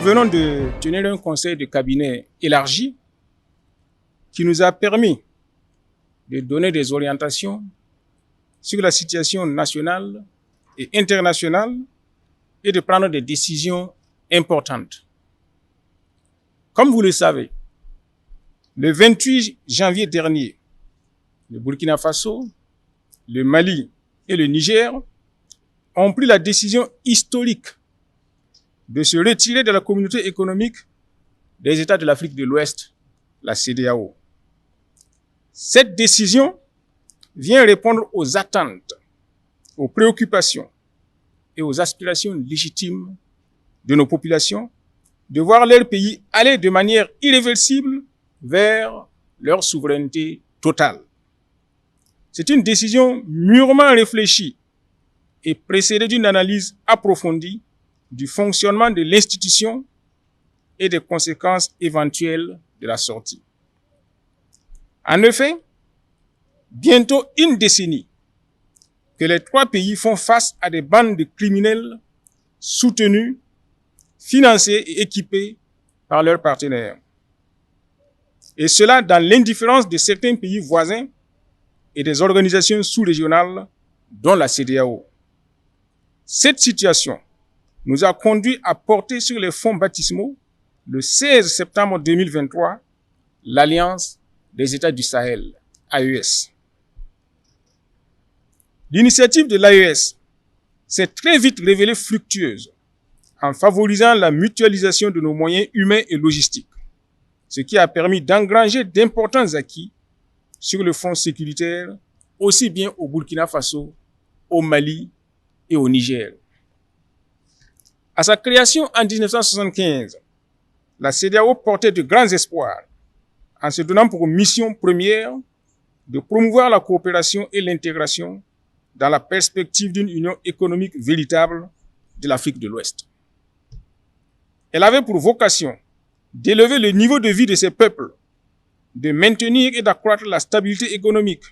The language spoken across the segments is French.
venons de tenir un conseil de cabinet élargi qui nous a permis de donner des orientations sur la situation nationale et internationale et de prendre des décisions importantes. Comme vous le savez, le 28 janvier dernier, le Burkina Faso, le Mali et le Niger ont pris la décision historique de se retirer de la communauté économique des États de l'Afrique de l'Ouest, la CEDEAO. Cette décision vient répondre aux attentes, aux préoccupations et aux aspirations légitimes de nos populations de voir leur pays aller de manière irréversible vers leur souveraineté totale. C'est une décision mûrement réfléchie et précédée d'une analyse approfondie du fonctionnement de l'institution et des conséquences éventuelles de la sortie. En effet, bientôt une décennie que les trois pays font face à des bandes de criminels soutenus, financés et équipés par leurs partenaires. Et cela dans l'indifférence de certains pays voisins et des organisations sous-régionales, dont la CEDEAO. Cette situation nous a conduit à porter sur les fonds baptismaux, le 16 septembre 2023, l'Alliance des États du Sahel, AES. L'initiative de l'AES s'est très vite révélée fructueuse en favorisant la mutualisation de nos moyens humains et logistiques, ce qui a permis d'engranger d'importants acquis sur le front sécuritaire, aussi bien au Burkina Faso, au Mali et au Niger. À sa création en 1975, la CEDEAO portait de grands espoirs en se donnant pour mission première de promouvoir la coopération et l'intégration dans la perspective d'une union économique véritable de l'Afrique de l'Ouest. Elle avait pour vocation d'élever le niveau de vie de ses peuples, de maintenir et d'accroître la stabilité économique,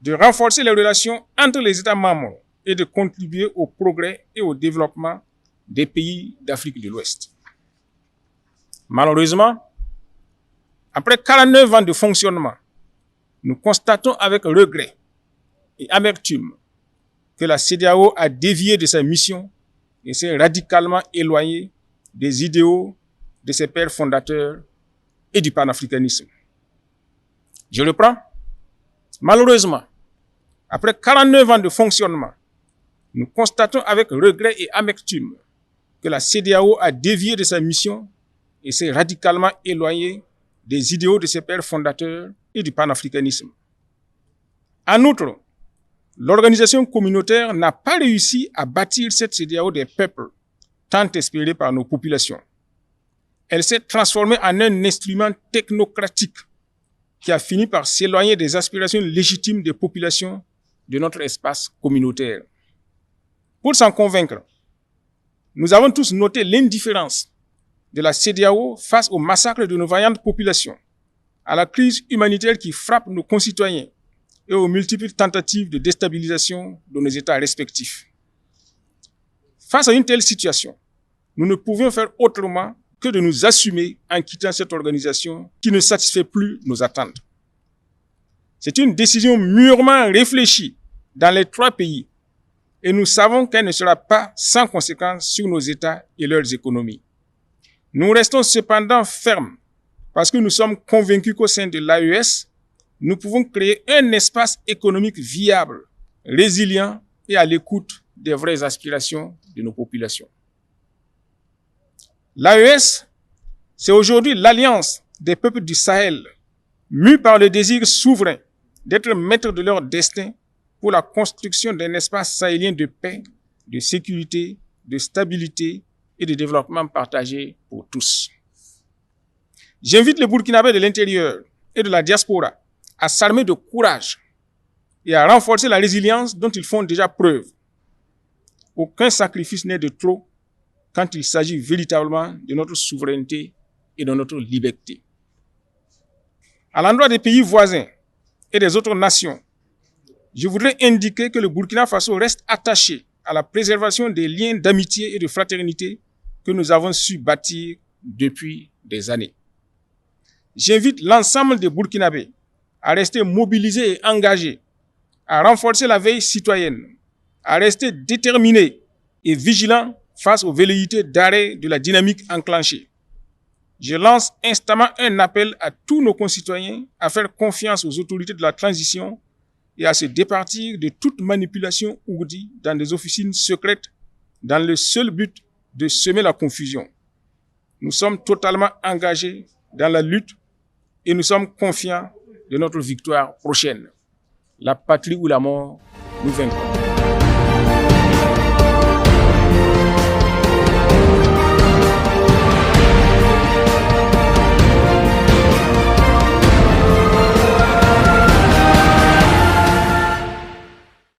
de renforcer les relations entre les États membres et de contribuer au progrès et au développement des pays d'Afrique de l'Ouest. Malheureusement, après 49 ans de fonctionnement, nous constatons avec regret et amertume que la CEDEAO a dévié de sa mission et s'est radicalement éloignée des idéaux de ses pères fondateurs et du panafricanisme. Je reprends. Malheureusement, après 49 ans de fonctionnement, nous constatons avec regret et amertume que la CEDEAO a dévié de sa mission et s'est radicalement éloignée des idéaux de ses pères fondateurs et du panafricanisme. En outre, l'organisation communautaire n'a pas réussi à bâtir cette CEDEAO des peuples, tant espérée par nos populations. Elle s'est transformée en un instrument technocratique qui a fini par s'éloigner des aspirations légitimes des populations de notre espace communautaire. Pour s'en convaincre, nous avons tous noté l'indifférence de la CEDEAO face au massacre de nos vaillantes populations, à la crise humanitaire qui frappe nos concitoyens et aux multiples tentatives de déstabilisation de nos États respectifs. Face à une telle situation, nous ne pouvions faire autrement que de nous assumer en quittant cette organisation qui ne satisfait plus nos attentes. C'est une décision mûrement réfléchie dans les trois pays et nous savons qu'elle ne sera pas sans conséquence sur nos États et leurs économies. Nous restons cependant fermes parce que nous sommes convaincus qu'au sein de l'AES, nous pouvons créer un espace économique viable, résilient et à l'écoute des vraies aspirations de nos populations. L'AES, c'est aujourd'hui l'alliance des peuples du Sahel, mus par le désir souverain d'être maîtres de leur destin pour la construction d'un espace sahélien de paix, de sécurité, de stabilité et de développement partagé pour tous. J'invite les Burkinabés de l'intérieur et de la diaspora à s'armer de courage et à renforcer la résilience dont ils font déjà preuve. Aucun sacrifice n'est de trop quand il s'agit véritablement de notre souveraineté et de notre liberté. À l'endroit des pays voisins et des autres nations, je voudrais indiquer que le Burkina Faso reste attaché à la préservation des liens d'amitié et de fraternité que nous avons su bâtir depuis des années. J'invite l'ensemble des Burkinabés à rester mobilisés et engagés, à renforcer la veille citoyenne, à rester déterminés et vigilants face aux velléités d'arrêt de la dynamique enclenchée. Je lance instamment un appel à tous nos concitoyens à faire confiance aux autorités de la transition et à se départir de toute manipulation ourdie dans des officines secrètes dans le seul but de semer la confusion. Nous sommes totalement engagés dans la lutte et nous sommes confiants de notre victoire prochaine. La patrie ou la mort, nous vaincrons.